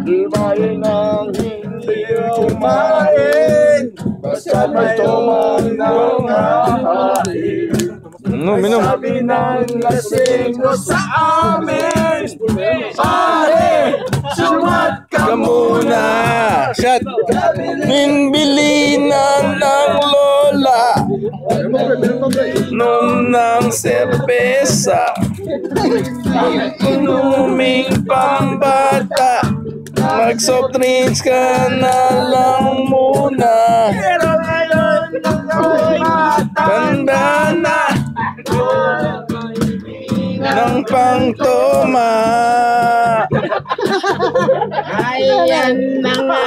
Di tayo nang hindi umain, basta may tuman ng hahain. Sabi ng lasing mo sa amin, pare, sumat ka muna. Shot! Minbilinan ng lola, nom ng serbesa, inuming pambata, mag-soft drinks ka na lang muna. Pero ngayon ako'y Tanda na ng pangtoma. ayan na nga.